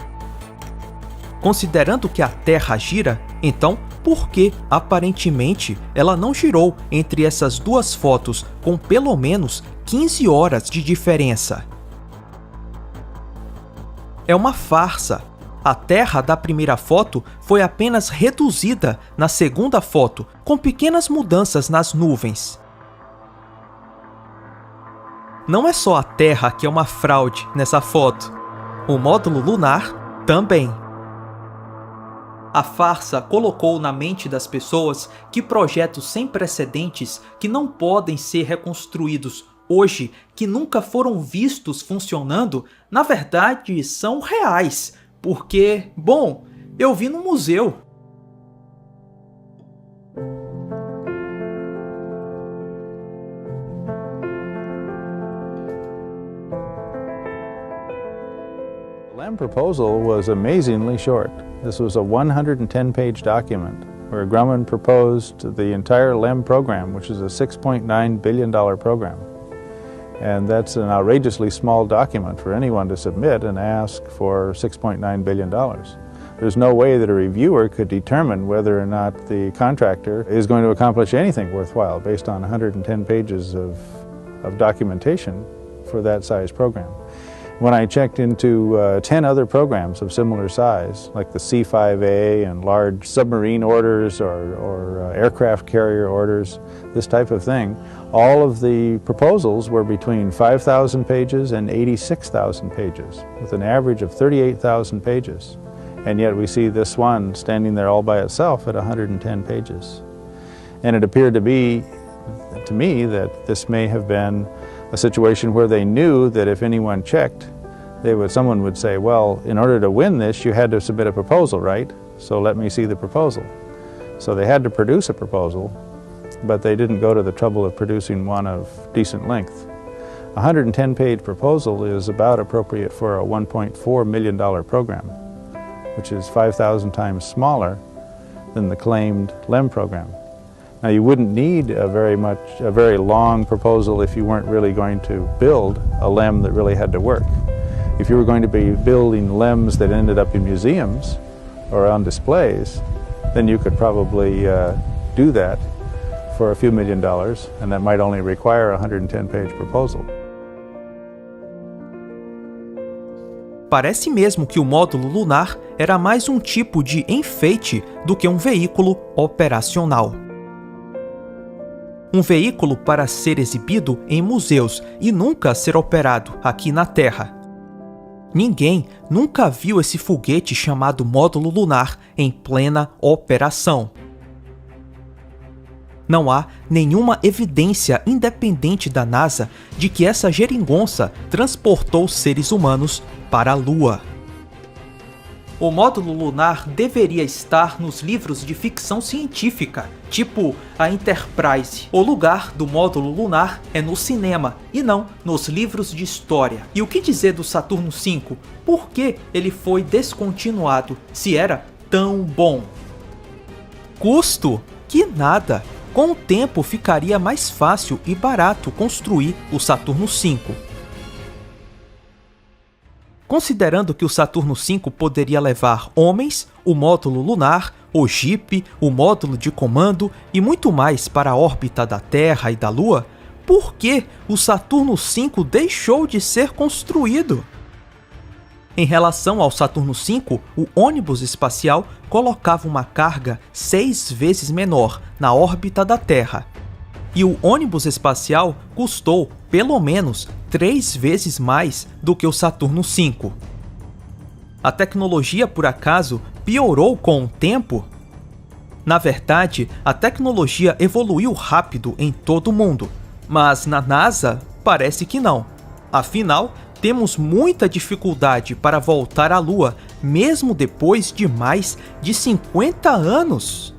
Considerando que a Terra gira, então por que, aparentemente, ela não girou entre essas duas fotos com pelo menos 15 horas de diferença? É uma farsa! A Terra da primeira foto foi apenas reduzida na segunda foto, com pequenas mudanças nas nuvens. Não é só a Terra que é uma fraude nessa foto. O módulo lunar também. A farsa colocou na mente das pessoas que projetos sem precedentes que não podem ser reconstruídos hoje, que nunca foram vistos funcionando, na verdade são reais. Porque, bom, eu vi no museu. The LEM proposal was amazingly short. This was a 110-page document where Grumman proposed the entire LEM program, which is a $6.9 billion program. And that's an outrageously small document for anyone to submit and ask for $6.9 billion. There's no way that a reviewer could determine whether or not the contractor is going to accomplish anything worthwhile based on 110 pages of documentation for that size program. When I checked into 10 other programs of similar size, like the C-5A and large submarine orders or aircraft carrier orders, this type of thing, all of the proposals were between 5,000 pages and 86,000 pages, with an average of 38,000 pages. And yet we see this one standing there all by itself at 110 pages. And it appeared to me that this may have been a situation where they knew that if anyone checked, someone would say, well, in order to win this, you had to submit a proposal, right? So let me see the proposal. So they had to produce a proposal, but they didn't go to the trouble of producing one of decent length. A 110-page proposal is about appropriate for a $1.4 million program, which is 5,000 times smaller than the claimed LEM program. Now, you wouldn't need a very long proposal if you weren't really going to build a LEM that really had to work. If you were going to be building LEMs that ended up in museums, or on displays, then you could probably do that for a few $1 million, and that might only require a 110-page proposal. Parece mesmo que o módulo lunar era mais um tipo de enfeite do que um veículo operacional. Um veículo para ser exibido em museus e nunca ser operado aqui na Terra. Ninguém nunca viu esse foguete chamado módulo lunar em plena operação. Não há nenhuma evidência independente da NASA de que essa geringonça transportou seres humanos para a Lua. O módulo lunar deveria estar nos livros de ficção científica, tipo a Enterprise. O lugar do módulo lunar é no cinema e não nos livros de história. E o que dizer do Saturno V? Por que ele foi descontinuado se era tão bom? Custo? Que nada! Com o tempo ficaria mais fácil e barato construir o Saturno V. Considerando que o Saturno V poderia levar homens, o módulo lunar, o Jeep, o módulo de comando e muito mais para a órbita da Terra e da Lua, por que o Saturno V deixou de ser construído? Em relação ao Saturno V, o ônibus espacial colocava uma carga 6 vezes menor na órbita da Terra. E o ônibus espacial custou pelo menos 3 vezes mais do que o Saturno V. A tecnologia, por acaso, piorou com o tempo? Na verdade, a tecnologia evoluiu rápido em todo o mundo, mas na NASA parece que não. Afinal, temos muita dificuldade para voltar à Lua, mesmo depois de mais de 50 anos.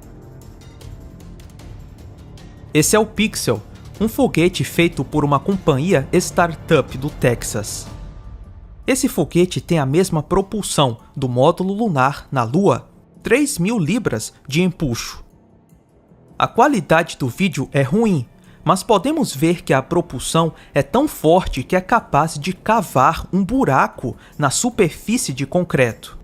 Esse é o Pixel, um foguete feito por uma companhia startup do Texas. Esse foguete tem a mesma propulsão do módulo lunar na Lua, 3.000 libras de empuxo. A qualidade do vídeo é ruim, mas podemos ver que a propulsão é tão forte que é capaz de cavar um buraco na superfície de concreto.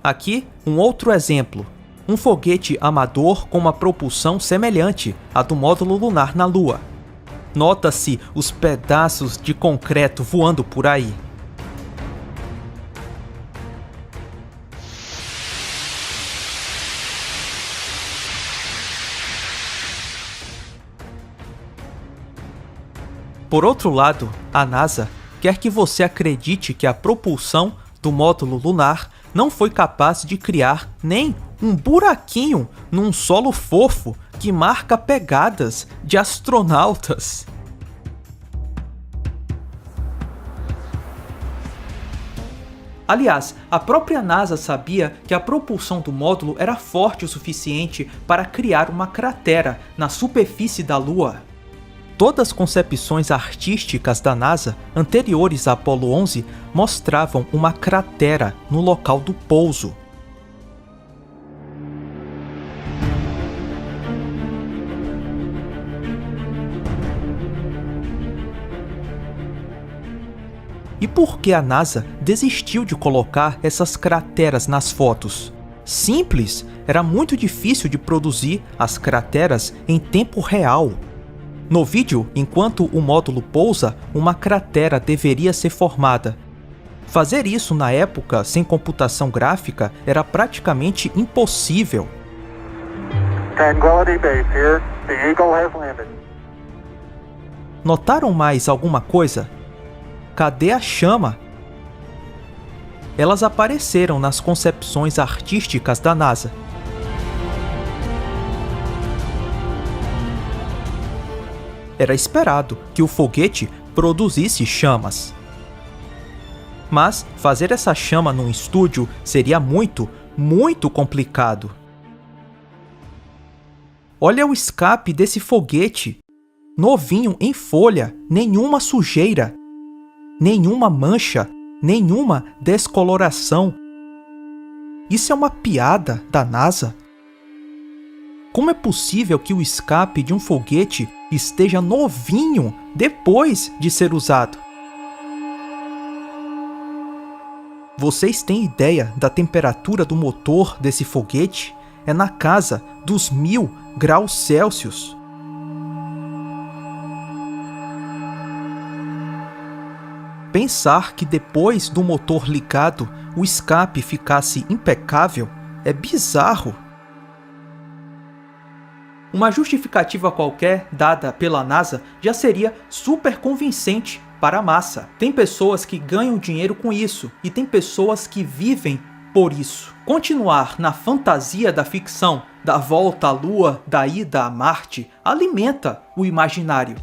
Aqui, um outro exemplo. Um foguete amador com uma propulsão semelhante à do módulo lunar na Lua. Nota-se os pedaços de concreto voando por aí. Por outro lado, a NASA quer que você acredite que a propulsão do módulo lunar não foi capaz de criar nem um buraquinho num solo fofo que marca pegadas de astronautas. Aliás, a própria NASA sabia que a propulsão do módulo era forte o suficiente para criar uma cratera na superfície da Lua. Todas as concepções artísticas da NASA anteriores a Apollo 11 mostravam uma cratera no local do pouso. E por que a NASA desistiu de colocar essas crateras nas fotos? Simples, era muito difícil de produzir as crateras em tempo real. No vídeo, enquanto o módulo pousa, uma cratera deveria ser formada. Fazer isso na época, sem computação gráfica, era praticamente impossível. Tranquility Base here. The Eagle has landed. Notaram mais alguma coisa? Cadê a chama? Elas apareceram nas concepções artísticas da NASA. Era esperado que o foguete produzisse chamas. Mas fazer essa chama num estúdio seria muito complicado. Olha o escape desse foguete. Novinho em folha, nenhuma sujeira, nenhuma mancha, nenhuma descoloração. Isso é uma piada da NASA? Como é possível que o escape de um foguete esteja novinho depois de ser usado. Vocês têm ideia da temperatura do motor desse foguete? É na casa dos 1000 graus Celsius. Pensar que depois do motor ligado, o escape ficasse impecável é bizarro. Uma justificativa qualquer dada pela NASA já seria super convincente para a massa. Tem pessoas que ganham dinheiro com isso e tem pessoas que vivem por isso. Continuar na fantasia da ficção, da volta à Lua, da ida a Marte, alimenta o imaginário.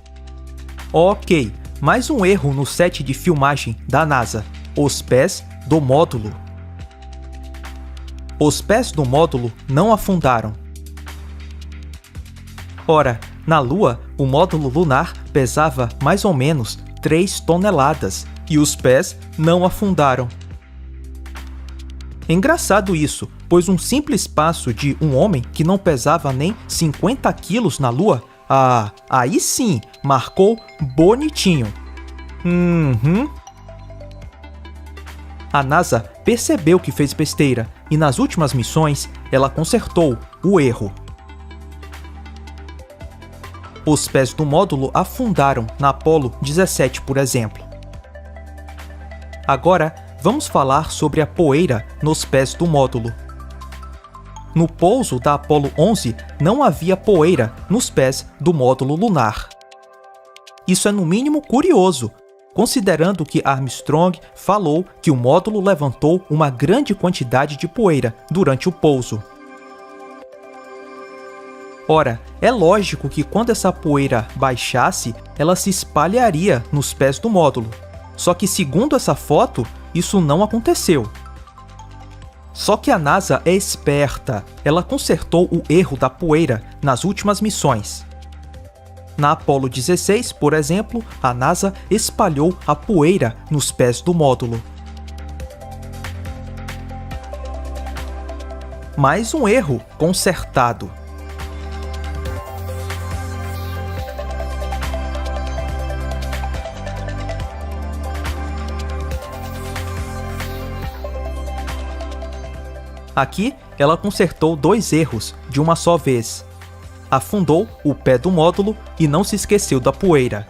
Ok, mais um erro no set de filmagem da NASA: os pés do módulo. Os pés do módulo não afundaram. Ora, na Lua, o módulo lunar pesava mais ou menos 3 toneladas e os pés não afundaram. Engraçado isso, pois um simples passo de um homem que não pesava nem 50 quilos na Lua, aí sim, marcou bonitinho. A NASA percebeu que fez besteira e nas últimas missões ela consertou o erro. Os pés do módulo afundaram na Apollo 17, por exemplo. Agora, vamos falar sobre a poeira nos pés do módulo. No pouso da Apollo 11, não havia poeira nos pés do módulo lunar. Isso é no mínimo curioso, considerando que Armstrong falou que o módulo levantou uma grande quantidade de poeira durante o pouso. Ora, é lógico que quando essa poeira baixasse, ela se espalharia nos pés do módulo. Só que segundo essa foto, isso não aconteceu. Só que a NASA é esperta. Ela consertou o erro da poeira nas últimas missões. Na Apollo 16, por exemplo, a NASA espalhou a poeira nos pés do módulo. Mais um erro consertado. Aqui, ela consertou 2 erros de uma só vez. Afundou o pé do módulo e não se esqueceu da poeira.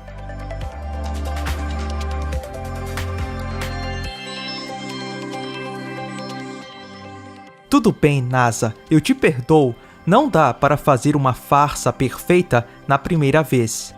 Tudo bem, NASA, eu te perdoo. Não dá para fazer uma farsa perfeita na primeira vez.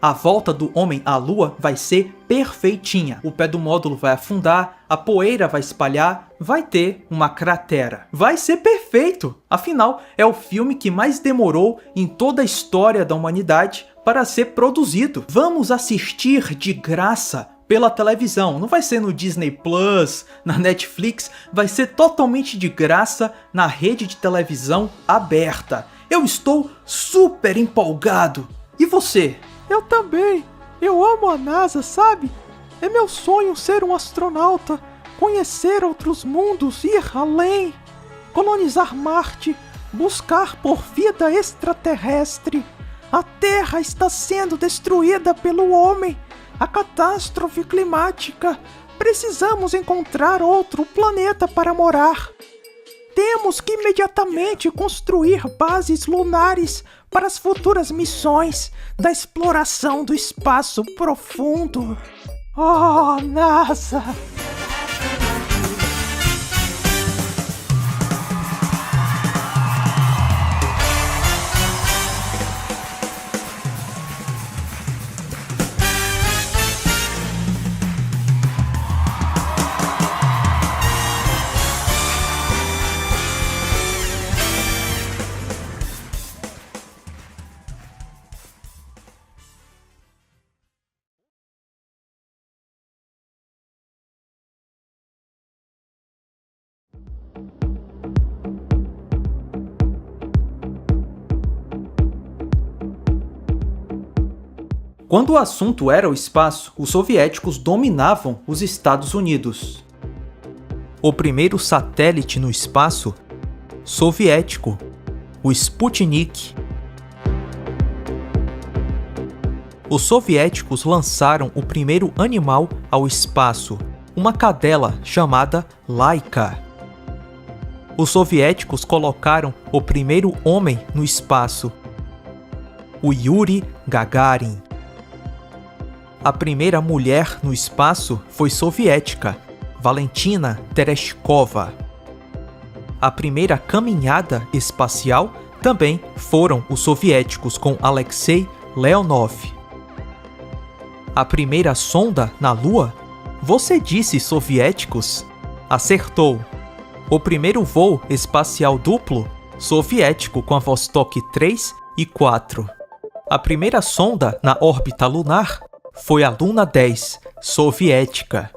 A volta do homem à Lua vai ser perfeitinha. O pé do módulo vai afundar, a poeira vai espalhar, vai ter uma cratera. Vai ser perfeito! Afinal, é o filme que mais demorou em toda a história da humanidade para ser produzido. Vamos assistir de graça pela televisão. Não vai ser no Disney Plus, na Netflix, vai ser totalmente de graça na rede de televisão aberta. Eu estou super empolgado. E você? Eu também. Eu amo a NASA, sabe? É meu sonho ser um astronauta, conhecer outros mundos, ir além, colonizar Marte, buscar por vida extraterrestre. A Terra está sendo destruída pelo homem. A catástrofe climática. Precisamos encontrar outro planeta para morar. Temos que imediatamente construir bases lunares para as futuras missões da exploração do espaço profundo. Oh, NASA! Quando o assunto era o espaço, os soviéticos dominavam os Estados Unidos. o primeiro satélite no espaço soviético, o Sputnik. Os soviéticos lançaram o primeiro animal ao espaço, uma cadela chamada Laika. Os soviéticos colocaram o primeiro homem no espaço, o Yuri Gagarin. A primeira mulher no espaço foi soviética, Valentina Tereshkova. A primeira caminhada espacial também foram os soviéticos com Alexei Leonov. A primeira sonda na Lua? Você disse soviéticos? Acertou. O primeiro voo espacial duplo? Soviético com a Vostok 3 e 4. A primeira sonda na órbita lunar? Foi a Luna 10, soviética.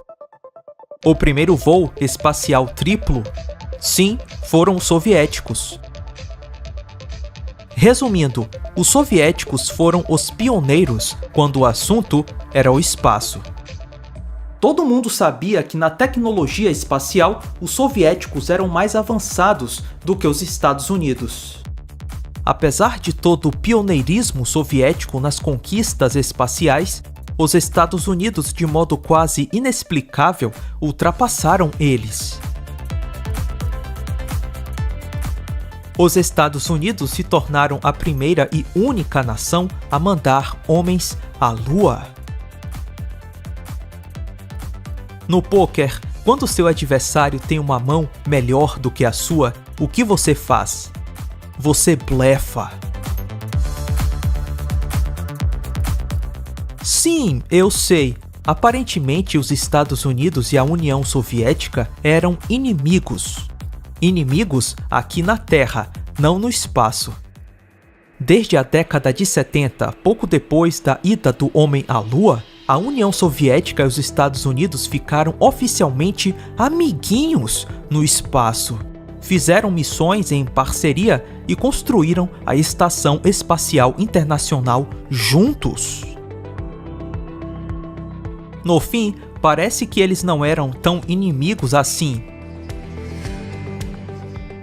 O primeiro voo espacial triplo? Sim, foram os soviéticos. Resumindo, os soviéticos foram os pioneiros quando o assunto era o espaço. Todo mundo sabia que na tecnologia espacial os soviéticos eram mais avançados do que os Estados Unidos. Apesar de todo o pioneirismo soviético nas conquistas espaciais, os Estados Unidos, de modo quase inexplicável, ultrapassaram eles. Os Estados Unidos se tornaram a primeira e única nação a mandar homens à Lua. No pôquer, quando seu adversário tem uma mão melhor do que a sua, o que você faz? Você blefa. Sim, eu sei. Aparentemente, os Estados Unidos e a União Soviética eram inimigos. Inimigos aqui na Terra, não no espaço. Desde a década de 70, pouco depois da ida do homem à Lua, a União Soviética e os Estados Unidos ficaram oficialmente amiguinhos no espaço. Fizeram missões em parceria e construíram a Estação Espacial Internacional juntos. No fim, parece que eles não eram tão inimigos assim.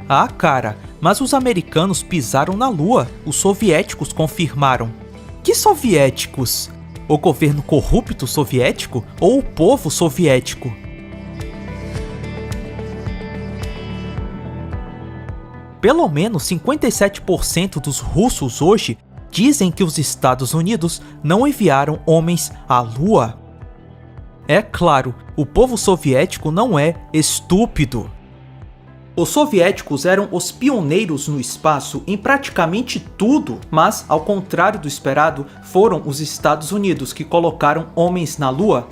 Ah, cara, mas os americanos pisaram na Lua, os soviéticos confirmaram. Que soviéticos? O governo corrupto soviético ou o povo soviético? Pelo menos 57% dos russos hoje dizem que os Estados Unidos não enviaram homens à Lua. É claro, o povo soviético não é estúpido. Os soviéticos eram os pioneiros no espaço em praticamente tudo, mas, ao contrário do esperado, foram os Estados Unidos que colocaram homens na Lua.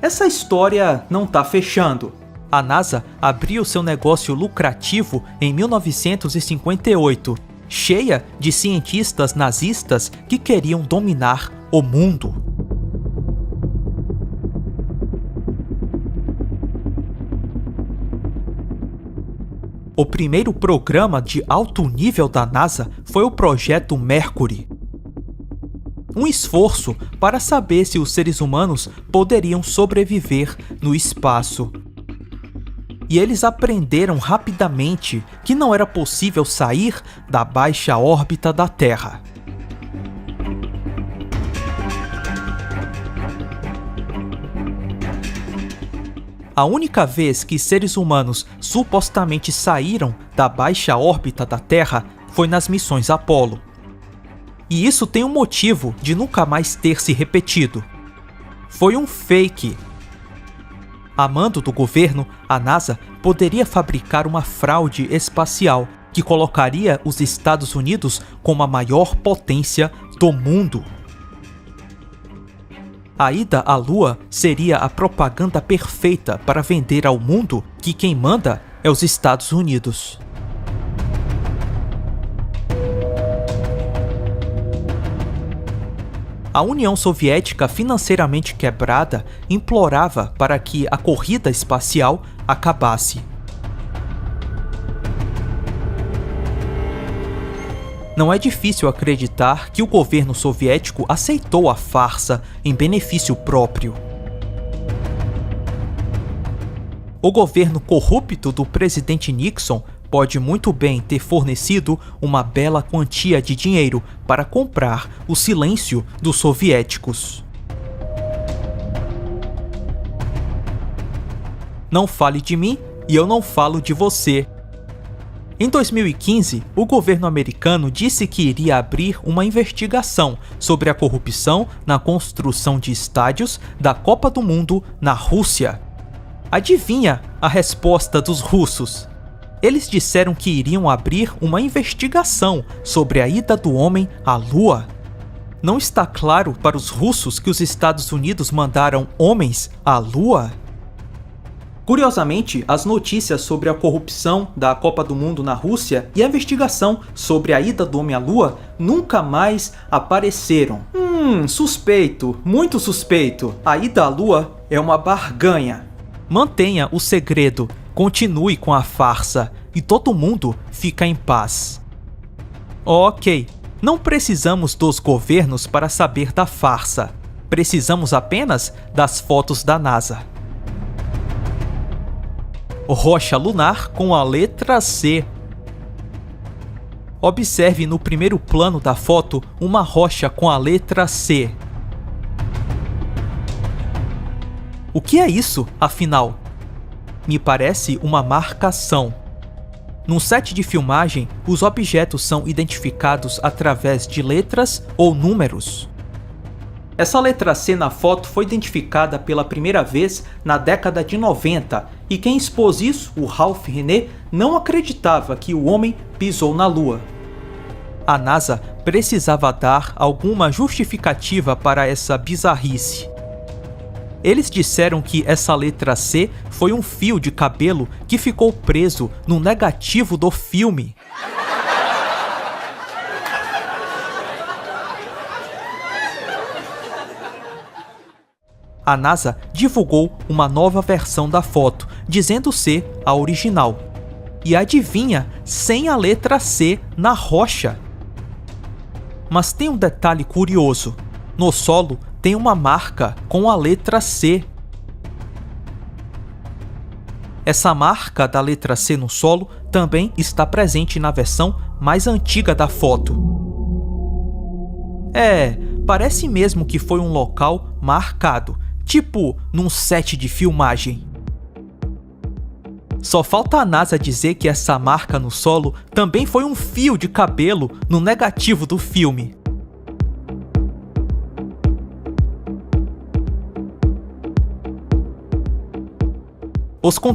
Essa história não tá fechando. A NASA abriu seu negócio lucrativo em 1958, cheia de cientistas nazistas que queriam dominar o mundo. O primeiro programa de alto nível da NASA foi o Projeto Mercury. Um esforço para saber se os seres humanos poderiam sobreviver no espaço. E eles aprenderam rapidamente que não era possível sair da baixa órbita da Terra. A única vez que seres humanos supostamente saíram da baixa órbita da Terra foi nas missões Apollo. E isso tem um motivo de nunca mais ter se repetido. Foi um fake. A mando do governo, a NASA poderia fabricar uma fraude espacial que colocaria os Estados Unidos como a maior potência do mundo. A ida à Lua seria a propaganda perfeita para vender ao mundo que quem manda é os Estados Unidos. A União Soviética, financeiramente quebrada, implorava para que a corrida espacial acabasse. Não é difícil acreditar que o governo soviético aceitou a farsa em benefício próprio. O governo corrupto do presidente Nixon pode muito bem ter fornecido uma bela quantia de dinheiro para comprar o silêncio dos soviéticos. Não fale de mim e eu não falo de você. Em 2015, o governo americano disse que iria abrir uma investigação sobre a corrupção na construção de estádios da Copa do Mundo na Rússia. Adivinha a resposta dos russos? Eles disseram que iriam abrir uma investigação sobre a ida do homem à Lua. Não está claro para os russos que os Estados Unidos mandaram homens à Lua? Curiosamente, as notícias sobre a corrupção da Copa do Mundo na Rússia e a investigação sobre a ida do homem à Lua nunca mais apareceram. Suspeito, muito suspeito. A ida à Lua é uma barganha. Mantenha o segredo, continue com a farsa e todo mundo fica em paz. Ok, não precisamos dos governos para saber da farsa. Precisamos apenas das fotos da NASA. Rocha lunar com a letra C. Observe no primeiro plano da foto uma rocha com a letra C. O que é isso, afinal? Me parece uma marcação. Num set de filmagem, os objetos são identificados através de letras ou números. Essa letra C na foto foi identificada pela primeira vez na década de 90 e quem expôs isso, o Ralph René, não acreditava que o homem pisou na Lua. A NASA precisava dar alguma justificativa para essa bizarrice. Eles disseram que essa letra C foi um fio de cabelo que ficou preso no negativo do filme. A NASA divulgou uma nova versão da foto, dizendo ser a original. E adivinha, sem a letra C na rocha. Mas tem um detalhe curioso. No solo tem uma marca com a letra C. Essa marca da letra C no solo também está presente na versão mais antiga da foto. Parece mesmo que foi um local marcado, tipo num set de filmagem. Só falta a NASA dizer que essa marca no solo também foi um fio de cabelo no negativo do filme. Os